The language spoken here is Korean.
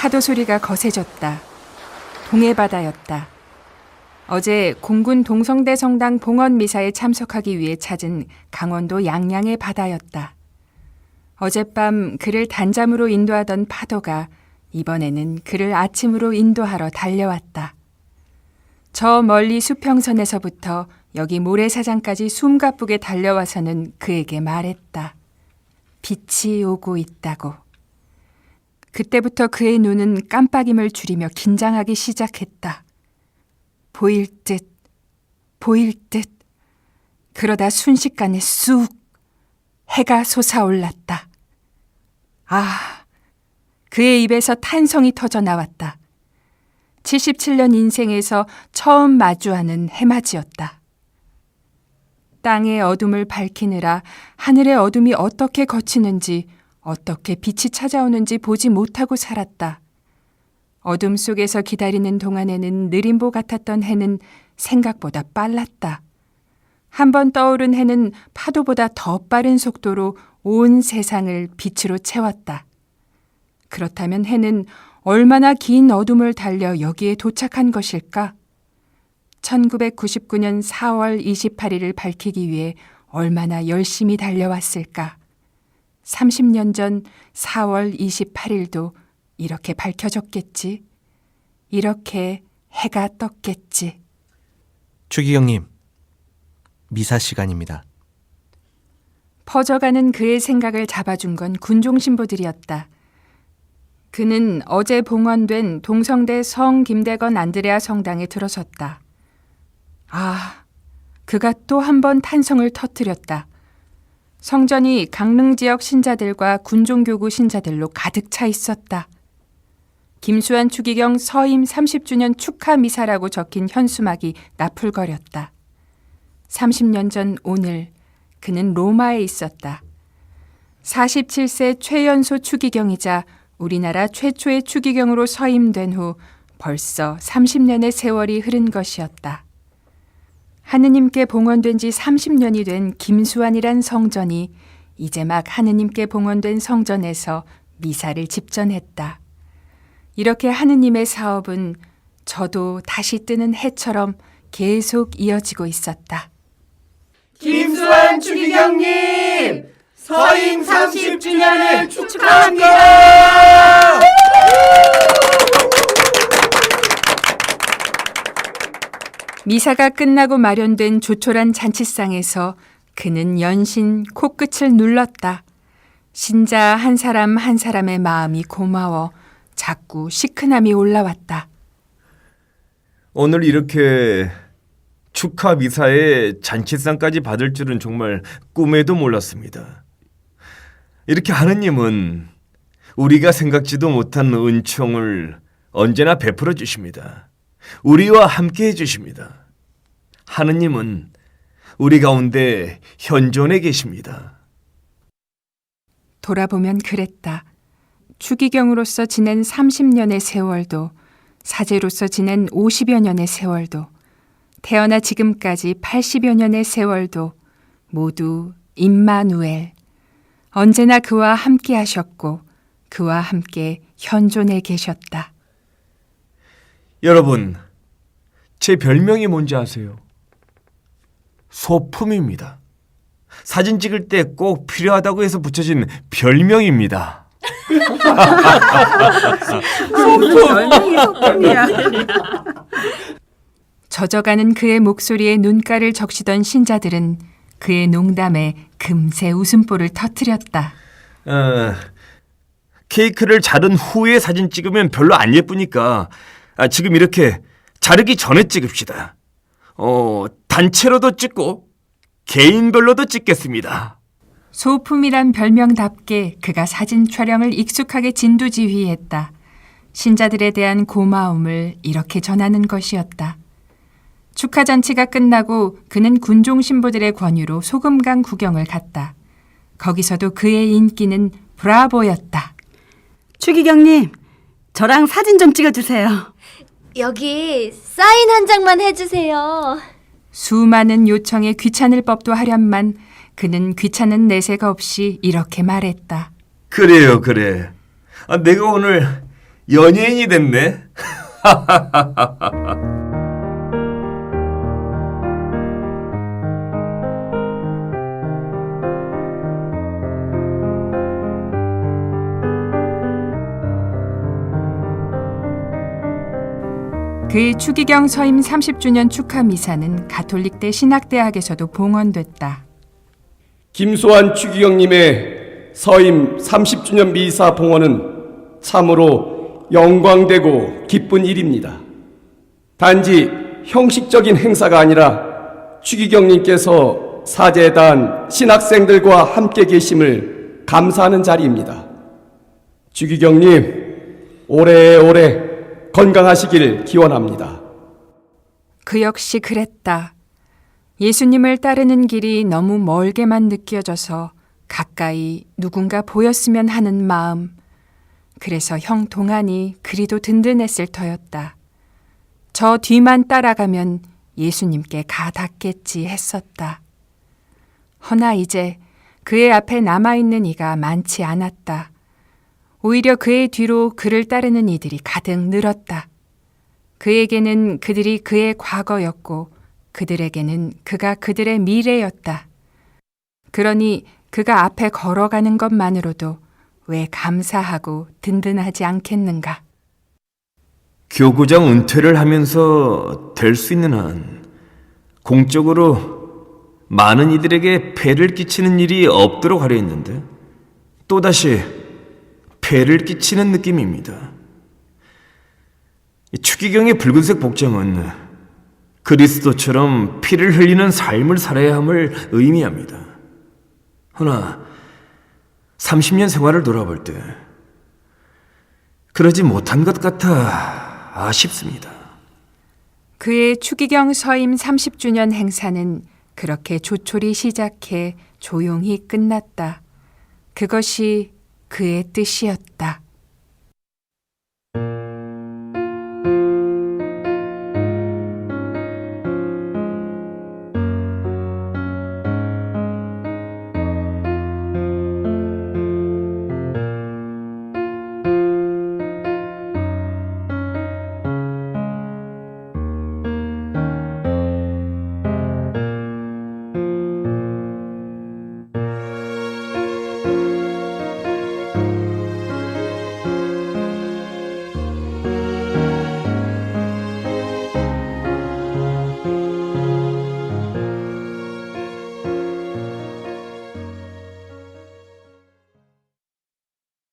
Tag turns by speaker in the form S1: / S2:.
S1: 파도 소리가 거세졌다. 동해바다였다. 어제 공군 동성대 성당 봉헌 미사에 참석하기 위해 찾은 강원도 양양의 바다였다. 어젯밤 그를 단잠으로 인도하던 파도가 이번에는 그를 아침으로 인도하러 달려왔다. 저 멀리 수평선에서부터 여기 모래사장까지 숨가쁘게 달려와서는 그에게 말했다. 빛이 오고 있다고. 그때부터 그의 눈은 깜빡임을 줄이며 긴장하기 시작했다. 보일 듯, 보일 듯. 그러다 순식간에 쑥 해가 솟아올랐다. 아, 그의 입에서 탄성이 터져 나왔다. 77년 인생에서 처음 마주하는 해맞이였다. 땅의 어둠을 밝히느라 하늘의 어둠이 어떻게 걷히는지, 어떻게 빛이 찾아오는지 보지 못하고 살았다. 어둠 속에서 기다리는 동안에는 느림보 같았던 해는 생각보다 빨랐다. 한번 떠오른 해는 파도보다 더 빠른 속도로 온 세상을 빛으로 채웠다. 그렇다면 해는 얼마나 긴 어둠을 달려 여기에 도착한 것일까? 1999년 4월 28일을 밝히기 위해 얼마나 열심히 달려왔을까? 30년 전 4월 28일도 이렇게 밝혀졌겠지. 이렇게 해가 떴겠지.
S2: 추기경님, 미사 시간입니다.
S1: 퍼져가는 그의 생각을 잡아준 건 군종 신부들이었다. 그는 어제 봉헌된 동성대 성 김대건 안드레아 성당에 들어섰다. 아, 그가 또 한 번 탄성을 터뜨렸다. 성전이 강릉 지역 신자들과 군종교구 신자들로 가득 차 있었다. 김수환 추기경 서임 30주년 축하 미사라고 적힌 현수막이 나풀거렸다. 30년 전 오늘 그는 로마에 있었다. 47세 최연소 추기경이자 우리나라 최초의 추기경으로 서임된 후 벌써 30년의 세월이 흐른 것이었다. 하느님께 봉헌된 지 30년이 된 김수환이란 성전이 이제 막 하느님께 봉헌된 성전에서 미사를 집전했다. 이렇게 하느님의 사업은 저도 다시 뜨는 해처럼 계속 이어지고 있었다.
S3: 김수환 추기경님 서임 30주년을 축하합니다.
S1: 미사가 끝나고 마련된 조촐한 잔치상에서 그는 연신 코끝을 눌렀다. 신자 한 사람 한 사람의 마음이 고마워 자꾸 시큰함이 올라왔다.
S4: 오늘 이렇게 축하 미사에 잔치상까지 받을 줄은 정말 꿈에도 몰랐습니다. 이렇게 하느님은 우리가 생각지도 못한 은총을 언제나 베풀어 주십니다. 우리와 함께 해주십니다. 하느님은 우리 가운데 현존해 계십니다.
S1: 돌아보면 그랬다. 추기경으로서 지낸 30년의 세월도, 사제로서 지낸 50여 년의 세월도, 태어나 지금까지 80여 년의 세월도 모두 임마누엘, 언제나 그와 함께 하셨고 그와 함께 현존해 계셨다.
S4: 여러분, 제 별명이 뭔지 아세요? 소품입니다. 사진 찍을 때 꼭 필요하다고 해서 붙여진 별명입니다.
S1: 별명이 소품이야. 젖어가는 그의 목소리에 눈가를 적시던 신자들은 그의 농담에 금세 웃음보를 터뜨렸다.
S4: 케이크를 자른 후에 사진 찍으면 별로 안 예쁘니까 지금 이렇게 자르기 전에 찍읍시다. 단체로도 찍고 개인별로도 찍겠습니다.
S1: 소품이란 별명답게 그가 사진 촬영을 익숙하게 진두지휘했다. 신자들에 대한 고마움을 이렇게 전하는 것이었다. 축하잔치가 끝나고 그는 군종 신부들의 권유로 소금강 구경을 갔다. 거기서도 그의 인기는 브라보였다.
S5: 추기경님, 저랑 사진 좀 찍어주세요.
S6: 여기 사인 한 장만 해주세요.
S1: 수많은 요청에 귀찮을 법도 하련만 그는 귀찮은 내색 없이 이렇게 말했다.
S4: 그래요, 그래. 내가 오늘 연예인이 됐네.
S1: 그의 추기경 서임 30주년 축하 미사는 가톨릭대 신학대학에서도 봉헌됐다.
S3: 김소환 추기경님의 서임 30주년 미사 봉헌은 참으로 영광되고 기쁜 일입니다. 단지 형식적인 행사가 아니라 추기경님께서 사제단 신학생들과 함께 계심을 감사하는 자리입니다. 추기경님, 오래오래 건강하시길 기원합니다.
S1: 그 역시 그랬다. 예수님을 따르는 길이 너무 멀게만 느껴져서 가까이 누군가 보였으면 하는 마음. 그래서 형 동안이 그리도 든든했을 터였다. 저 뒤만 따라가면 예수님께 가 닿겠지 했었다. 허나 이제 그의 앞에 남아있는 이가 많지 않았다. 오히려 그의 뒤로 그를 따르는 이들이 가득 늘었다. 그에게는 그들이 그의 과거였고 그들에게는 그가 그들의 미래였다. 그러니 그가 앞에 걸어가는 것만으로도 왜 감사하고 든든하지 않겠는가.
S4: 교구장 은퇴를 하면서 될 수 있는 한 공적으로 많은 이들에게 폐를 끼치는 일이 없도록 하려 했는데 또다시 폐를 끼치는 느낌입니다. 추기경의 붉은색 복장은 그리스도처럼 피를 흘리는 삶을 살아야 함을 의미합니다. 허나 30년 생활을 돌아볼 때 그러지 못한 것 같아 아쉽습니다.
S1: 그의 추기경 서임 30주년 행사는 그렇게 조촐히 시작해 조용히 끝났다. 그것이 그의 뜻이었다.